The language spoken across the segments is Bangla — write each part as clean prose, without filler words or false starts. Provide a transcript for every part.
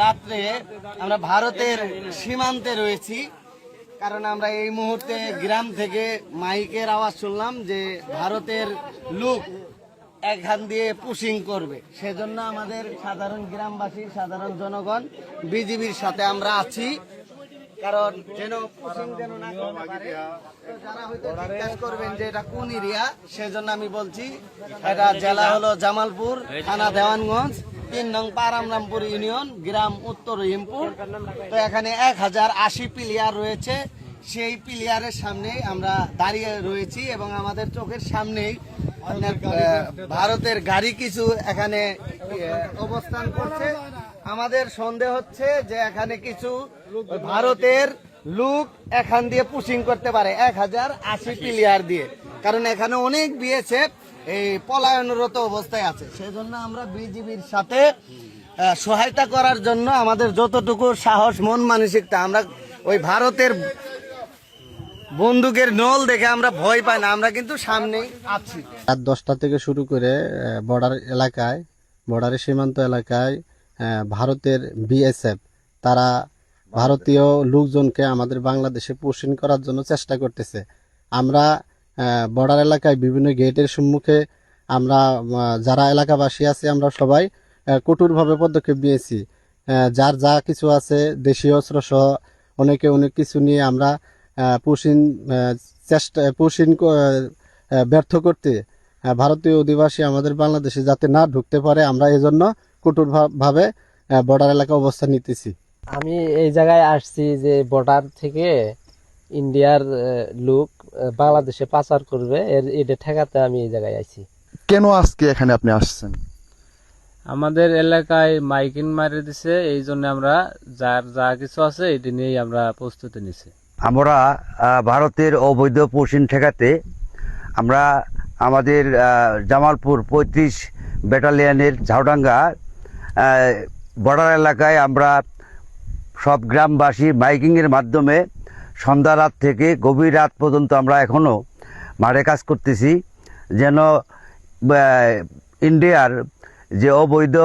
রাত্রে আমরা ভারতের সীমান্তে রয়েছি, কারণ আমরা এই মুহূর্তে গ্রাম থেকে মাইকের আওয়াজ শুনলাম যে ভারতের লোক এখান দিয়ে পুশিং করবে। সেজন্য আমাদের সাধারণ গ্রামবাসী, সাধারণ জনগণ বিজিবির সাথে আমরা আছি, কারণ যেন পুশিং যেন না করতে পারে। তো যারা হয়তো জিজ্ঞাসা করবেন যে এটা কোন এরিয়া, সেজন্য আমি বলছি এটা জেলা হলো জামালপুর, থানা দেওয়ানগঞ্জ, 3 নং পারামরামপুর ইউনিয়ন, গ্রাম উত্তর রহিমপুর। তো এখানে 1080 প্লেয়ার রয়েছে। সেই প্লেয়ারের সামনে আমরা দাঁড়িয়ে রয়েছি এবং আমাদের চোখের সামনেই ভারতের গাড়ি কিছু এখানে অবস্থান করছে। আমাদের সন্দেহ হচ্ছে যে এখানে কিছু ভারতের লোক এখান দিয়ে পুশিং করতে পারে 1080 প্লেয়ার দিয়ে, কারণ এখানে অনেক বিএসএফ এই পলায়নরত অবস্থায় আছে। সেজন্য আমরা বিজিবির সাথে সহায়তা করার জন্য আমাদের যতটুকু সাহস, মন মানসিকতা, আমরা ওই ভারতের বন্দুকের নল দেখে আমরা ভয় পাই না, আমরা কিন্তু সামনেই আছি। রাত 10টা থেকে শুরু করে বর্ডার এলাকায়, বর্ডারের সীমান্ত এলাকায় ভারতের বিএসএফ তারা ভারতীয় লোকজনকে আমাদের বাংলাদেশে পুশিং করার জন্য চেষ্টা করতেছে। আমরা বর্ডার এলাকায় বিভিন্ন গেটের সম্মুখে আমরা যারা এলাকাবাসী আছে আমরা সবাই কঠোরভাবে পদক্ষেপ নিয়েছি। যার যা কিছু আছে দেশীয় অস্ত্র সহ অনেকে অনেক কিছু নিয়ে আমরা পুশিং ব্যর্থ করতে ভারতীয় অধিবাসী আমাদের বাংলাদেশে যাতে না ঢুকতে পারে আমরা এজন্য কঠোরভাবে বর্ডার এলাকা অবস্থান নিতেছি। আমি এই জায়গায় আসছি যে বর্ডার থেকে ইন্ডিয়ার লোক বাংলাদেশে পাচার করবে, এটা ঠেকাতে আমি এই জায়গায় আছি। কেন আজকে এখানে আপনি আসছেন? আমাদের এলাকায় মাইকিং মারি দিছে, এই জন্য আমরা যার যা কিছু আছে এটা নিয়েই আমরা প্রস্তুতি নিছি। আমরা ভারতের অবৈধ পুশিং ঠেকাতে আমরা আমাদের জামালপুর 35 ব্যাটালিয়নের ঝাউডাঙ্গা বর্ডার এলাকায় আমরা সব গ্রামবাসী মাইকিংয়ের মাধ্যমে সন্ধ্যা রাত থেকে গভীর রাত পর্যন্ত আমরা এখনও মাঠে কাজ করতেছি, যেন ইন্ডিয়ার যে অবৈধ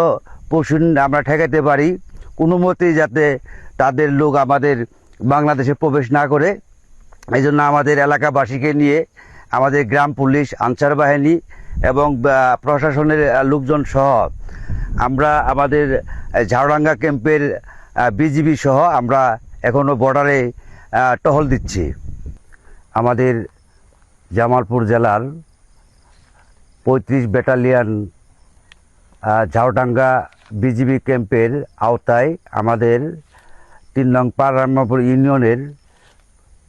পুশিং আমরা ঠেকাতে পারি, কোনো মতেই যাতে তাদের লোক আমাদের বাংলাদেশে প্রবেশ না করে। এই জন্য আমাদের এলাকাবাসীকে নিয়ে আমাদের গ্রাম পুলিশ, আনসার বাহিনী এবং প্রশাসনের লোকজন সহ আমরা আমাদের ঝাউডাঙ্গা ক্যাম্পের বিজিবি সহ আমরা এখনও বর্ডারে টহল দিচ্ছি। আমাদের জামালপুর জেলার 35 ব্যাটালিয়ন ঝাউডাঙ্গা বিজিবি ক্যাম্পের আওতায় আমাদের 3 নং পারামরামপুর ইউনিয়নের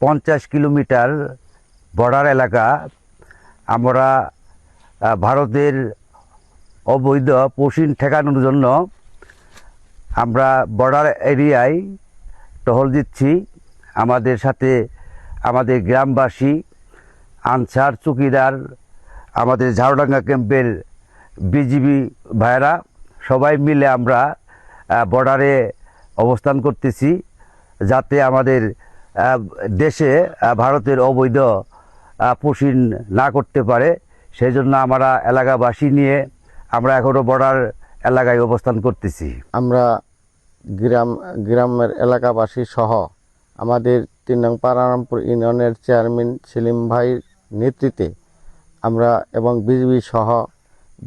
50 কিলোমিটার বর্ডার এলাকা আমরা ভারতের অবৈধ পুশিং ঠেকানোর জন্য আমরা বর্ডার এরিয়ায় টহল দিচ্ছি। আমাদের সাথে আমাদের গ্রামবাসী, আনসার, চৌকিদার, আমাদের ঝাউডাঙ্গা ক্যাম্পের বিজিবি ভাইয়েরা সবাই মিলে আমরা বর্ডারে অবস্থান করতেছি, যাতে আমাদের দেশে ভারতের অবৈধ পুশিং না করতে পারে। সেই জন্য আমরা এলাকাবাসী নিয়ে আমরা এখনও বর্ডার এলাকায় অবস্থান করতেছি। আমরা গ্রামের এলাকাবাসী সহ আমাদের 3 নং পারামরামপুর ইউনিয়নের চেয়ারম্যান সেলিম ভাইয়ের নেতৃত্বে আমরা এবং বিজিবি সহ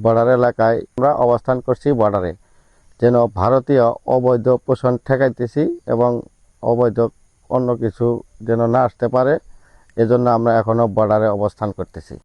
বর্ডার এলাকায় আমরা অবস্থান করছি, বর্ডারে যেন ভারতীয় অবৈধ পোষণ ঠেকাইতেছি এবং অবৈধ অন্য কিছু যেন না আসতে পারে, এজন্য আমরা এখনও বর্ডারে অবস্থান করতেছি।